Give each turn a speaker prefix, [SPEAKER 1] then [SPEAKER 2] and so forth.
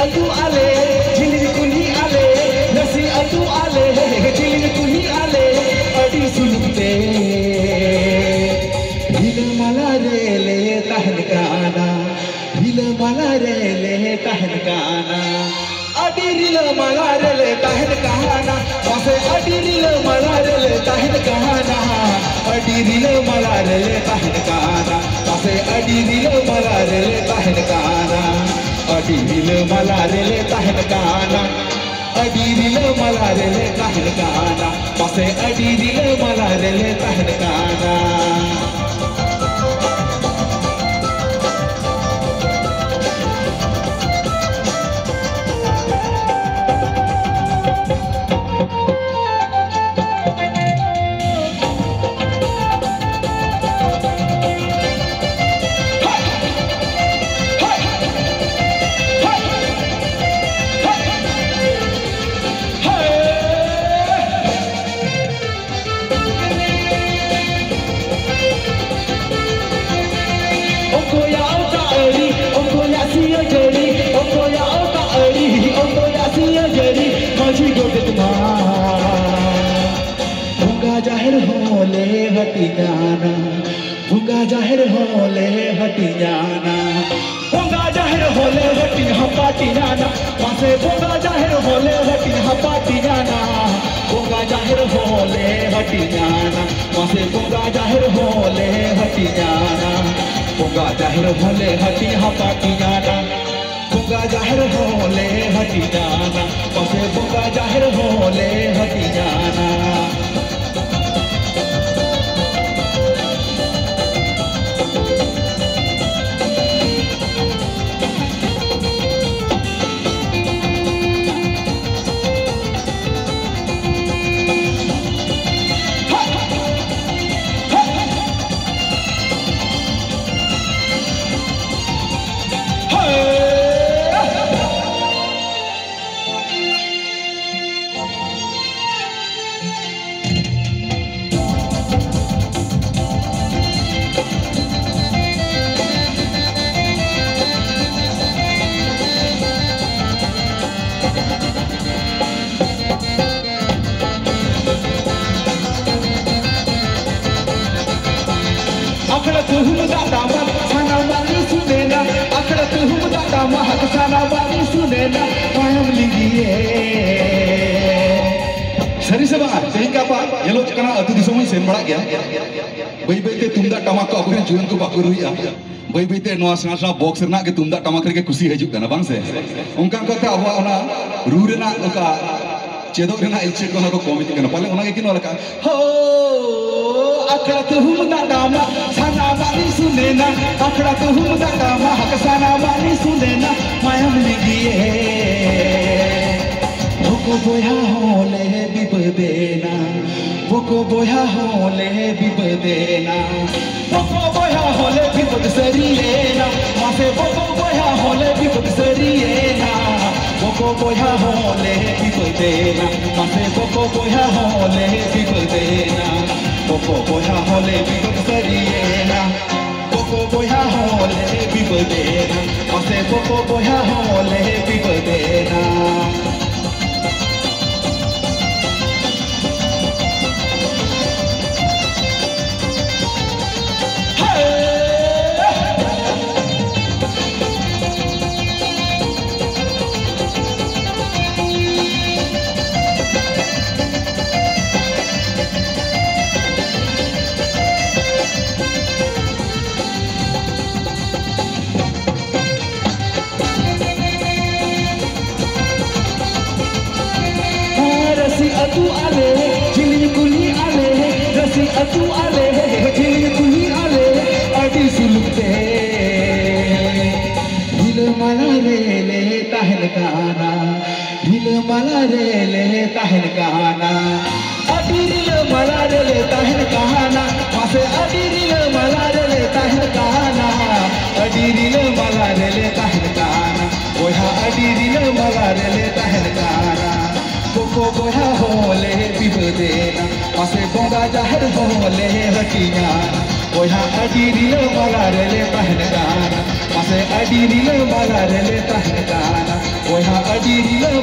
[SPEAKER 1] atu ale jilin kuni ale nasi atu ale jilin kuni ale adi sulukte hila malarele tahan kana hila malarele tahan kana adi rila malarele tahan kana mase adi rila malarele tahan kana adi rila malarele tahan kana mase adi rila malarele tahan kana adi rila malarele tahan kana adi rila malarele tahan kana mase adi rila malarele tahan kana जाहिर होले हटी जाना भूंगा जाहिर होले हटी जाना भूंगा जाहिर होले हटी हपाटी जाना पासे भूंगा जाहिर होले हटी हपाटी जाना भूंगा जाहिर होले हटी जाना पासे भूंगा जाहिर होले हटी जाना भूंगा जाहिर होले हटी हपाटी जाना भूंगा जाहिर होले हटी जाना पासे भूंगा जाहिर होले हटी जाना अखड़ा तुम दाता मत खाना वाली सुनेना अखड़ा तुम दाता महक खाना वाली सुनेना मायम लिंगिए सरी सब तेहिंगा पा येलो चकना अतु दिसोम सेन बड़ा गया बई बईते तुमदा टमाक को अबरे जुन को बाको रुइया बई बईते नोआ सना बॉक्स रना के तुमदा टमाक रे के खुशी हजू कना बांग से उनका कथा अब ओना रू रेना ओका चेदो रेना इच्छे को ना को कॉमिटी कना पाले ओना के किन वाला हो अखड़ा तुम दाता मा साना वाली सुनेना अखड़ा तुम दाता मा हक साना वाली सुनेना मायम लिगिए भोको बोया होले बिपदेना भोको बोया होले बिपदेना भोको बोया होले बिपद सरिएना मासे भोको बोया होले बिपद सरिएना भोको बोया होले बिपदेना मासे भोको बोया होले बिपदेना भोको बोया होले बिपद सरिएना भोको बोया होले बिपदेना मासे भोको बोया होले बिपदेना atu ale jilin kuli ale rasi atu ale jilin kuli ale adi sulukte dil malarele tahan kana dil malarele tahan kana adi dil malarele tahan kana mase adi dil malarele tahan kana adi dil malarele tahan kana oha adi dil malarele tahan kana भोको बोया होले बिपदेना मासे भोंगा जाहिर होले हटी जाना ओया अडी रिल मलारेले पहन गाना मासे अडी रिल मलारेले पहन गाना हाजिरी